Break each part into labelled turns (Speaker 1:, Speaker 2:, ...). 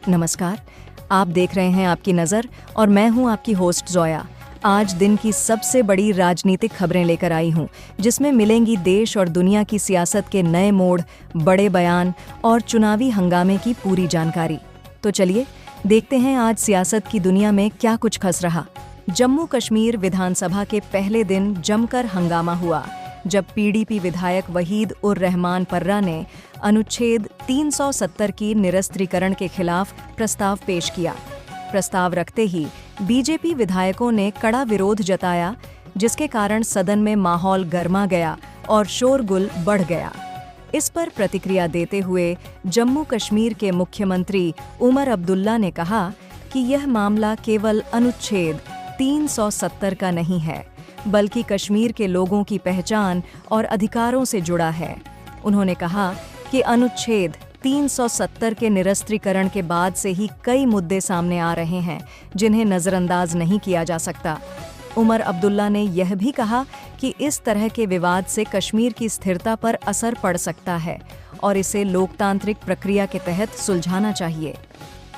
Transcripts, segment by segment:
Speaker 1: नमस्कार, आप देख रहे हैं आपकी नज़र और मैं हूं आपकी होस्ट जोया। आज दिन की सबसे बड़ी राजनीतिक खबरें लेकर आई हूं, जिसमें मिलेंगी देश और दुनिया की सियासत के नए मोड़, बड़े बयान और चुनावी हंगामे की पूरी जानकारी। तो चलिए देखते हैं आज सियासत की दुनिया में क्या कुछ खस रहा। जम्मू कश्मीर विधानसभा के पहले दिन जमकर हंगामा हुआ, जब पीडीपी विधायक वहीद उर रहमान पर्रा ने अनुच्छेद 370 की निरस्त्रीकरण के खिलाफ प्रस्ताव पेश किया। प्रस्ताव रखते ही बीजेपी विधायकों ने कड़ा विरोध जताया, जिसके कारण सदन में माहौल गर्मा गया और शोरगुल बढ़ गया। इस पर प्रतिक्रिया देते हुए जम्मू कश्मीर के मुख्यमंत्री उमर अब्दुल्ला ने कहा कि यह मामला केवल अनुच्छेद 370 का नहीं है, बल्कि कश्मीर के लोगों की पहचान और अधिकारों से जुड़ा है। उन्होंने कहा कि अनुच्छेद 370 के निरस्त्रीकरण के बाद से ही कई मुद्दे सामने आ रहे हैं, जिन्हें नज़रअंदाज नहीं किया जा सकता। उमर अब्दुल्ला ने यह भी कहा कि इस तरह के विवाद से कश्मीर की स्थिरता पर असर पड़ सकता है और इसे लोकतांत्रिक प्रक्रिया के तहत सुलझाना चाहिए।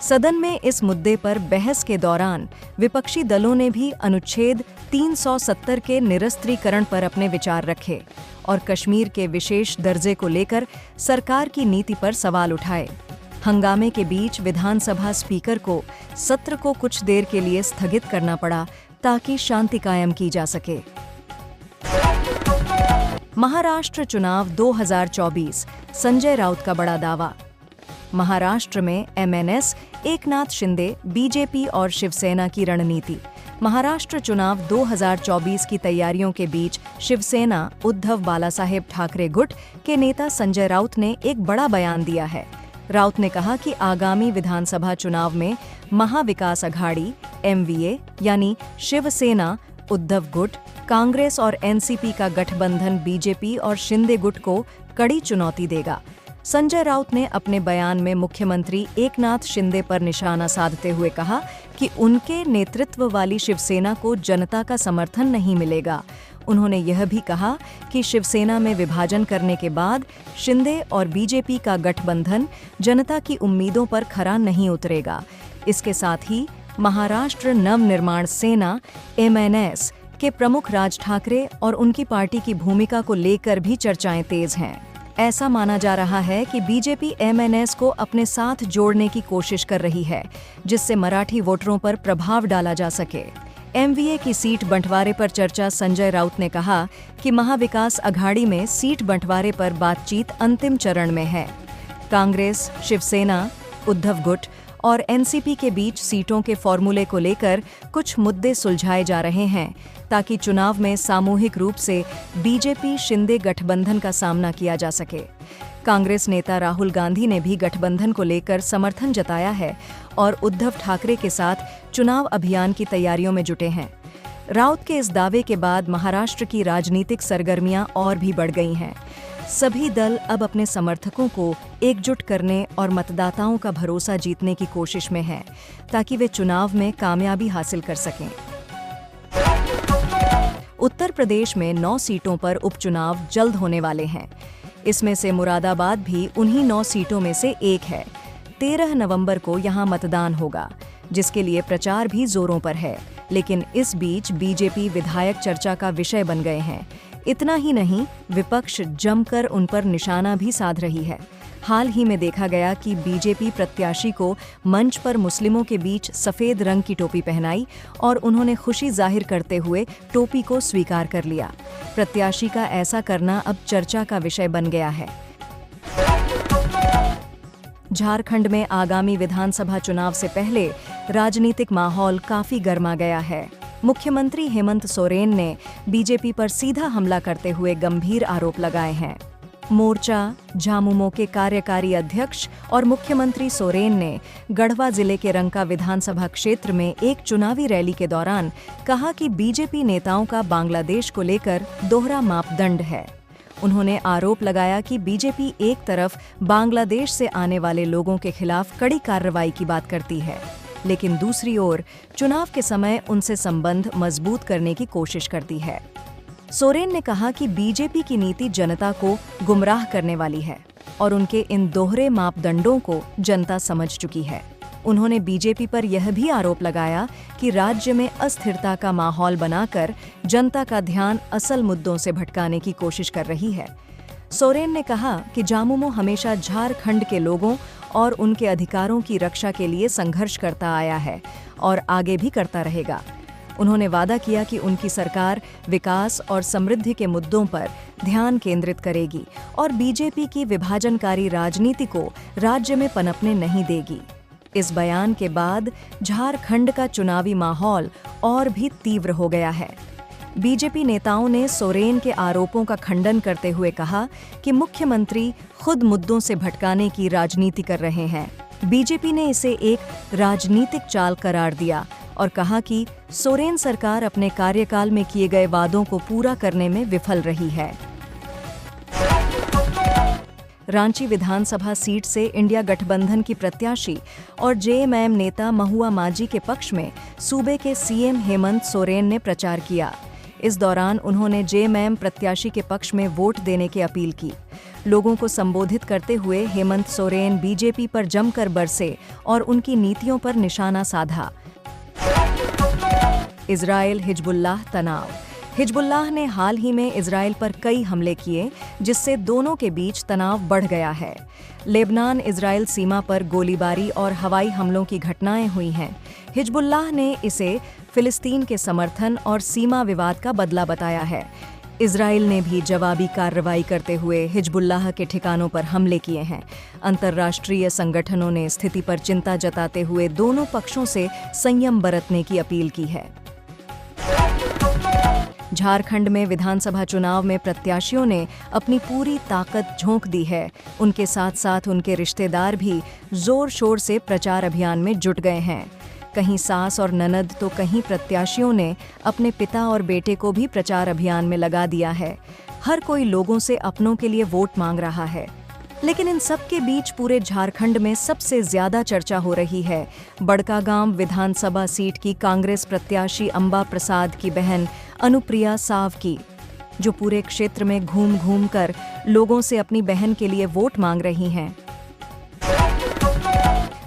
Speaker 1: सदन में इस मुद्दे पर बहस के दौरान विपक्षी दलों ने भी अनुच्छेद 370 के निरस्त्रीकरण पर अपने विचार रखे और कश्मीर के विशेष दर्जे को लेकर सरकार की नीति पर सवाल उठाए। हंगामे के बीच विधानसभा स्पीकर को सत्र को कुछ देर के लिए स्थगित करना पड़ा, ताकि शांति कायम की जा सके। महाराष्ट्र चुनाव 2024, संजय राउत का बड़ा दावा। महाराष्ट्र में एमएनएस, एकनाथ शिंदे, बीजेपी और शिवसेना की रणनीति। महाराष्ट्र चुनाव 2024 की तैयारियों के बीच शिवसेना उद्धव बालासाहेब ठाकरे गुट के नेता संजय राउत ने एक बड़ा बयान दिया है। राउत ने कहा कि आगामी विधानसभा चुनाव में महाविकास अघाड़ी एमवीए यानी शिवसेना, उद्धव गुट, कांग्रेस और एनसीपी का गठबंधन बीजेपी और शिंदे गुट को कड़ी चुनौती देगा। संजय राउत ने अपने बयान में मुख्यमंत्री एकनाथ शिंदे पर निशाना साधते हुए कहा कि उनके नेतृत्व वाली शिवसेना को जनता का समर्थन नहीं मिलेगा। उन्होंने यह भी कहा कि शिवसेना में विभाजन करने के बाद शिंदे और बीजेपी का गठबंधन जनता की उम्मीदों पर खरा नहीं उतरेगा। इसके साथ ही महाराष्ट्र नवनिर्माण सेना एमएनएस के प्रमुख राज ठाकरे और उनकी पार्टी की भूमिका को लेकर भी चर्चाएं तेज हैं। ऐसा माना जा रहा है कि बीजेपी एमएनएस को अपने साथ जोड़ने की कोशिश कर रही है, जिससे मराठी वोटरों पर प्रभाव डाला जा सके। एमवीए की सीट बंटवारे पर चर्चा। संजय राउत ने कहा कि महाविकास अघाड़ी में सीट बंटवारे पर बातचीत अंतिम चरण में है। कांग्रेस, शिवसेना, उद्धव गुट और एनसीपी के बीच सीटों के फॉर्मूले को लेकर कुछ मुद्दे सुलझाए जा रहे हैं, ताकि चुनाव में सामूहिक रूप से बीजेपी शिंदे गठबंधन का सामना किया जा सके। कांग्रेस नेता राहुल गांधी ने भी गठबंधन को लेकर समर्थन जताया है और उद्धव ठाकरे के साथ चुनाव अभियान की तैयारियों में जुटे हैं। राउत के इस दावे के बाद महाराष्ट्र की राजनीतिक सरगर्मियां और भी बढ़ गई हैं। सभी दल अब अपने समर्थकों को एकजुट करने और मतदाताओं का भरोसा जीतने की कोशिश में हैं, ताकि वे चुनाव में कामयाबी हासिल कर सकें। उत्तर प्रदेश में 9 सीटों पर उपचुनाव जल्द होने वाले हैं। इसमें से मुरादाबाद भी उन्हीं 9 सीटों में से एक है। 13 नवंबर को यहां मतदान होगा, जिसके लिए प्रचार भी जोरों पर है। लेकिन इस बीच बीजेपी विधायक चर्चा का विषय बन गए हैं। इतना ही नहीं, विपक्ष जमकर उन पर निशाना भी साध रही है। हाल ही में देखा गया कि बीजेपी प्रत्याशी को मंच पर मुस्लिमों के बीच सफेद रंग की टोपी पहनाई और उन्होंने खुशी जाहिर करते हुए टोपी को स्वीकार कर लिया। प्रत्याशी का ऐसा करना अब चर्चा का विषय बन गया है। झारखंड में आगामी विधानसभा चुनाव से पहले राजनीतिक माहौल काफी गर्मा गया है। मुख्यमंत्री हेमंत सोरेन ने बीजेपी पर सीधा हमला करते हुए गंभीर आरोप लगाए हैं। मोर्चा झामुमो के कार्यकारी अध्यक्ष और मुख्यमंत्री सोरेन ने गढ़वा जिले के रंका विधानसभा क्षेत्र में एक चुनावी रैली के दौरान कहा कि बीजेपी नेताओं का बांग्लादेश को लेकर दोहरा मापदंड है। उन्होंने आरोप लगाया कि बीजेपी एक तरफ बांग्लादेश से आने वाले लोगों के खिलाफ कड़ी कार्रवाई की बात करती है, लेकिन दूसरी ओर चुनाव के समय उनसे संबंध मजबूत करने की कोशिश करती है। सोरेन ने कहा कि बीजेपी की नीति जनता को गुमराह करने वाली है और उनके इन दोहरे मापदंडों को जनता समझ चुकी है। उन्होंने बीजेपी पर यह भी आरोप लगाया कि राज्य में अस्थिरता का माहौल बनाकर जनता का ध्यान असल मुद्दों से भटकाने की कोशिश कर रही है। सोरेन ने कहा कि जामुमो हमेशा झारखंड के लोगों और उनके अधिकारों की रक्षा के लिए संघर्ष करता आया है और आगे भी करता रहेगा। उन्होंने वादा किया कि उनकी सरकार विकास और समृद्धि के मुद्दों पर ध्यान केंद्रित करेगी और बीजेपी की विभाजनकारी राजनीति को राज्य में पनपने नहीं देगी। इस बयान के बाद झारखंड का चुनावी माहौल और भी तीव्र हो गया है। बीजेपी नेताओं ने सोरेन के आरोपों का खंडन करते हुए कहा कि मुख्यमंत्री खुद मुद्दों से भटकाने की राजनीति कर रहे हैं। बीजेपी ने इसे एक राजनीतिक चाल करार दिया और कहा कि सोरेन सरकार अपने कार्यकाल में किए गए वादों को पूरा करने में विफल रही है। रांची विधानसभा सीट से इंडिया गठबंधन की प्रत्याशी और जेएमएम नेता महुआ माझी के पक्ष में सूबे के सीएम हेमंत सोरेन ने प्रचार किया। इस दौरान उन्होंने जेएमएम प्रत्याशी के पक्ष में वोट देने की अपील की। लोगों को संबोधित करते हुए हेमंत सोरेन बीजेपी पर जमकर बरसे और उनकी नीतियों पर निशाना साधा। इजराइल हिजबुल्लाह तनाव। हिजबुल्लाह ने हाल ही में इजराइल पर कई हमले किए, जिससे दोनों के बीच तनाव बढ़ गया है। लेबनान इजराइल सीमा पर गोलीबारी और हवाई हमलों की घटनाएं हुई हैं। हिजबुल्लाह ने इसे फिलिस्तीन के समर्थन और सीमा विवाद का बदला बताया है। इजराइल ने भी जवाबी कार्रवाई करते हुए हिजबुल्लाह के ठिकानों पर हमले किए हैं। अंतर्राष्ट्रीय संगठनों ने स्थिति पर चिंता जताते हुए दोनों पक्षों से संयम बरतने की अपील की है। झारखंड में विधानसभा चुनाव में प्रत्याशियों ने अपनी पूरी ताकत झोंक दी है। उनके साथ साथ उनके रिश्तेदार भी जोर शोर से प्रचार अभियान में जुट गए हैं। कहीं सास और ननद तो कहीं प्रत्याशियों ने अपने पिता और बेटे को भी प्रचार अभियान में लगा दिया है। हर कोई लोगों से अपनों के लिए वोट मांग रहा है। लेकिन इन सब के बीच पूरे झारखंड में सबसे ज्यादा चर्चा हो रही है बड़कागांव विधानसभा सीट की कांग्रेस प्रत्याशी अंबा प्रसाद की बहन अनुप्रिया साव की, जो पूरे क्षेत्र में घूम घूम कर लोगों से अपनी बहन के लिए वोट मांग रही हैं।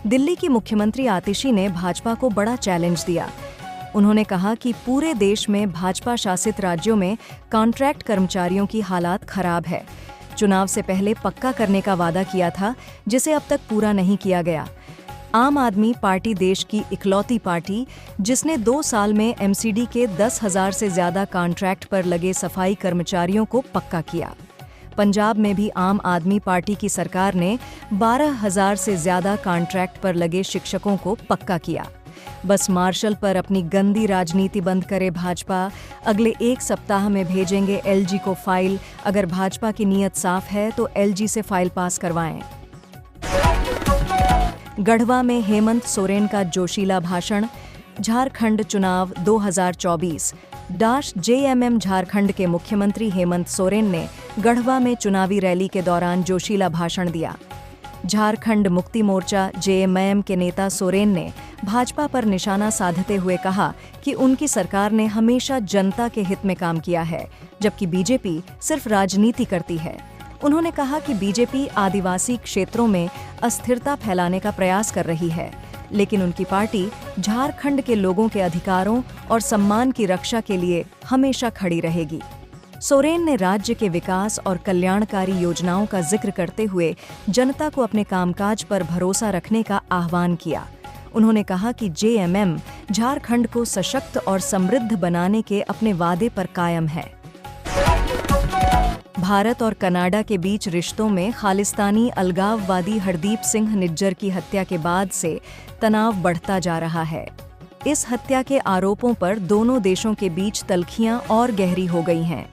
Speaker 1: दिल्ली की मुख्यमंत्री आतिशी ने भाजपा को बड़ा चैलेंज दिया। उन्होंने कहा कि पूरे देश में भाजपा शासित राज्यों में कॉन्ट्रैक्ट कर्मचारियों की हालात खराब है। चुनाव से पहले पक्का करने का वादा किया था, जिसे अब तक पूरा नहीं किया गया। आम आदमी पार्टी देश की इकलौती पार्टी जिसने 2 साल में एमसीडी के 10,000 से ज्यादा कॉन्ट्रैक्ट पर लगे सफाई कर्मचारियों को पक्का किया। पंजाब में भी आम आदमी पार्टी की सरकार ने 12,000 से ज्यादा कॉन्ट्रैक्ट पर लगे शिक्षकों को पक्का किया। बस मार्शल पर अपनी गंदी राजनीति बंद करे भाजपा। अगले 1 सप्ताह में भेजेंगे एलजी को फाइल। अगर भाजपा की नीयत साफ है तो एलजी से फाइल पास करवाएं। गढ़वा में हेमंत सोरेन का जोशीला भाषण। झारखंड चुनाव 2024 जेएमएम झारखंड के मुख्यमंत्री हेमंत सोरेन ने गढ़वा में चुनावी रैली के दौरान जोशीला भाषण दिया। झारखंड मुक्ति मोर्चा जेएमएम के नेता सोरेन ने भाजपा पर निशाना साधते हुए कहा कि उनकी सरकार ने हमेशा जनता के हित में काम किया है, जबकि बीजेपी सिर्फ राजनीति करती है। उन्होंने कहा कि बीजेपी आदिवासी क्षेत्रों में अस्थिरता फैलाने का प्रयास कर रही है, लेकिन उनकी पार्टी झारखंड के लोगों के अधिकारों और सम्मान की रक्षा के लिए हमेशा खड़ी रहेगी। सोरेन ने राज्य के विकास और कल्याणकारी योजनाओं का जिक्र करते हुए जनता को अपने कामकाज पर भरोसा रखने का आह्वान किया। उन्होंने कहा कि जेएमएम झारखंड को सशक्त और समृद्ध बनाने के अपने वादे पर कायम है। भारत और कनाडा के बीच रिश्तों में खालिस्तानी अलगाववादी हरदीप सिंह निज्जर की हत्या के बाद से तनाव बढ़ता जा रहा है। इस हत्या के आरोपों पर दोनों देशों के बीच तल्खियां और गहरी हो गई हैं।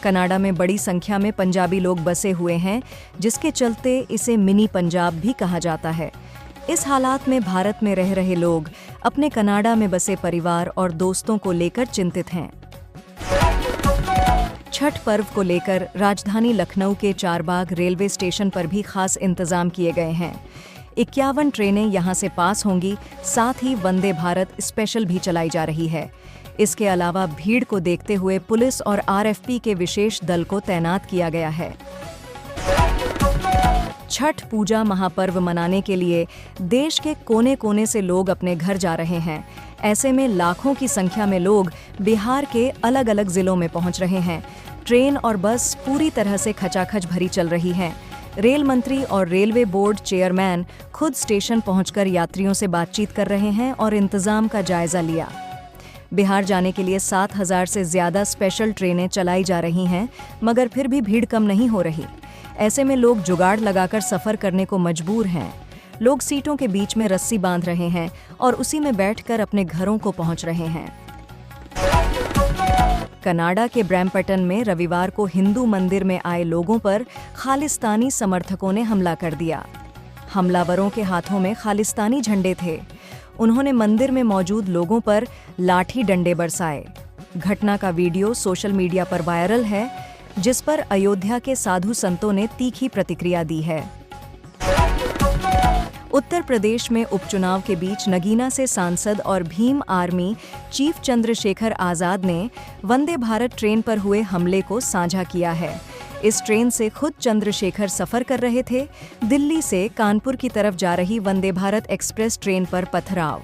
Speaker 1: कनाडा में बड़ी संख्या में पंजाबी लोग बसे हुए हैं, जिसके चलते इसे मिनी पंजाब भी कहा जाता है। इस हालात में भारत में रह रहे लोग अपने कनाडा में बसे परिवार और दोस्तों को लेकर चिंतित हैं। छठ पर्व को लेकर राजधानी लखनऊ के चारबाग रेलवे स्टेशन पर भी खास इंतजाम किए गए हैं। 51 ट्रेनें यहां से पास होंगी, साथ ही वंदे भारत स्पेशल भी चलाई जा रही है। इसके अलावा भीड़ को देखते हुए पुलिस और आरएफपी के विशेष दल को तैनात किया गया है। छठ पूजा महापर्व मनाने के लिए देश के कोने-कोने से लोग अपने घर जा रहे हैं। ऐसे में लाखों की संख्या में लोग बिहार के अलग-अलग जिलों में पहुंच रहे हैं। ट्रेन और बस पूरी तरह से खचाखच भरी चल रही हैं। रेल मंत्री और रेलवे बोर्ड चेयरमैन खुद स्टेशन पहुंचकर यात्रियों से बातचीत कर रहे हैं और इंतजाम का जायजा लिया। बिहार जाने के लिए 7,000 से ज्यादा स्पेशल ट्रेनें चलाई जा रही हैं, मगर फिर भी भीड़ कम नहीं हो रही। ऐसे में लोग जुगाड़ लगाकर सफर करने को मजबूर हैं। लोग सीटों के बीच में रस्सी बांध रहे हैं और उसी में बैठकर अपने घरों को पहुंच रहे हैं। कनाडा के ब्रैम्पटन में रविवार को हिंदू मंदिर में आए लोगों पर खालिस्तानी समर्थकों ने हमला कर दिया। हमलावरों के हाथों में खालिस्तानी झंडे थे। उन्होंने मंदिर में मौजूद लोगों पर लाठी डंडे बरसाए। घटना का वीडियो सोशल मीडिया पर वायरल है, जिस पर अयोध्या के साधु संतों ने तीखी प्रतिक्रिया दी है। उत्तर प्रदेश में उपचुनाव के बीच नगीना से सांसद और भीम आर्मी चीफ चंद्रशेखर आजाद ने वंदे भारत ट्रेन पर हुए हमले को साझा किया है। इस ट्रेन से खुद चंद्रशेखर सफर कर रहे थे। दिल्ली से कानपुर की तरफ जा रही वंदे भारत एक्सप्रेस ट्रेन पर पथराव।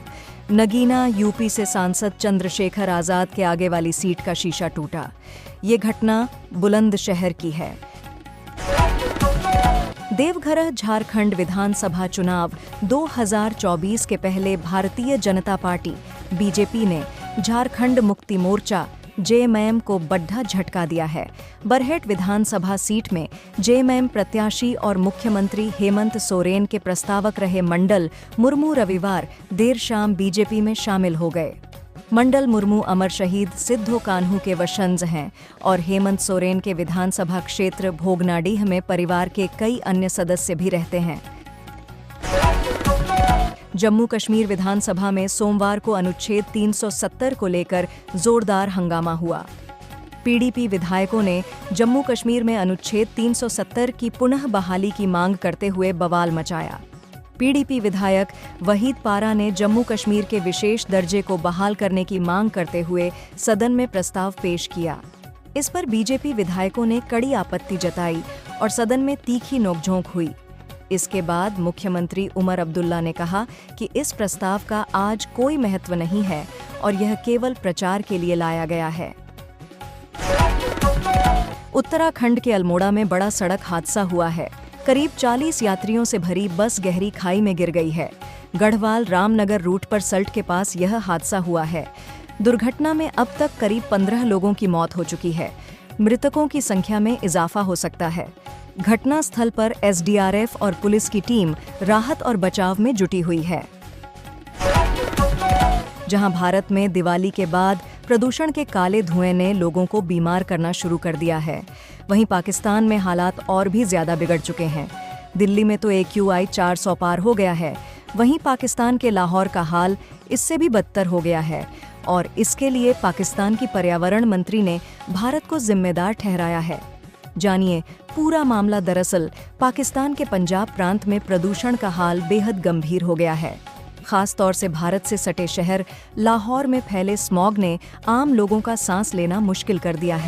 Speaker 1: नगीना यूपी से सांसद चंद्रशेखर आजाद के आगे वाली सीट का शीशा टूटा। ये घटना बुलंदशहर की है। देवघर झारखंड विधानसभा चुनाव 2024 के पहले भारतीय जनता पार्टी बीजेपी ने झारखंड मुक्ति मोर्चा जेएमएम को बड़ा झटका दिया है। बरहेट विधानसभा सीट में जेएमएम प्रत्याशी और मुख्यमंत्री हेमंत सोरेन के प्रस्तावक रहे मंडल मुर्मू रविवार देर शाम बीजेपी में शामिल हो गए। मंडल मुर्मू अमर शहीद सिद्धो कान्हू के वंशज हैं और हेमंत सोरेन के विधानसभा क्षेत्र भोगनाडीह में परिवार के कई अन्य सदस्य भी रहते हैं। जम्मू कश्मीर विधानसभा में सोमवार को अनुच्छेद 370 को लेकर जोरदार हंगामा हुआ। पीडीपी विधायकों ने जम्मू कश्मीर में अनुच्छेद 370 की पुनः बहाली की मांग करते हुए बवाल मचाया। पीडीपी विधायक वहीद पारा ने जम्मू कश्मीर के विशेष दर्जे को बहाल करने की मांग करते हुए सदन में प्रस्ताव पेश किया। इस पर बीजेपी विधायकों ने कड़ी आपत्ति जताई और सदन में तीखी नोकझोंक हुई। इसके बाद मुख्यमंत्री उमर अब्दुल्ला ने कहा कि इस प्रस्ताव का आज कोई महत्व नहीं है और यह केवल प्रचार के लिए लाया गया है। उत्तराखंड के अल्मोड़ा में बड़ा सड़क हादसा हुआ है। करीब 40 यात्रियों से भरी बस गहरी खाई में गिर गई है। गढ़वाल रामनगर रूट पर सल्ट के पास यह हादसा हुआ है। दुर्घटना में अब तक करीब 15 लोगों की मौत हो चुकी है। मृतकों की संख्या में इजाफा हो सकता है। घटना स्थल पर एसडीआरएफ और पुलिस की टीम राहत और बचाव में जुटी हुई है। जहां भारत में दिवाली के बाद प्रदूषण के काले धुएं ने लोगों को बीमार करना शुरू कर दिया है, वहीं पाकिस्तान में हालात और भी ज्यादा बिगड़ चुके हैं। दिल्ली में तो AQI 400 पार हो गया है, वहीं पाकिस्तान के लाहौर का हाल इससे भी बदतर हो गया है और इसके लिए पाकिस्तान की पर्यावरण मंत्री ने भारत को जिम्मेदार ठहराया है। जानिए पूरा मामला। दरअसल पाकिस्तान के पंजाब प्रांत में प्रदूषण का हाल बेहद गंभीर हो गया है। खास तौर से भारत से सटे शहर लाहौर में फैले स्मॉग ने आम लोगों का सांस लेना मुश्किल कर दिया है।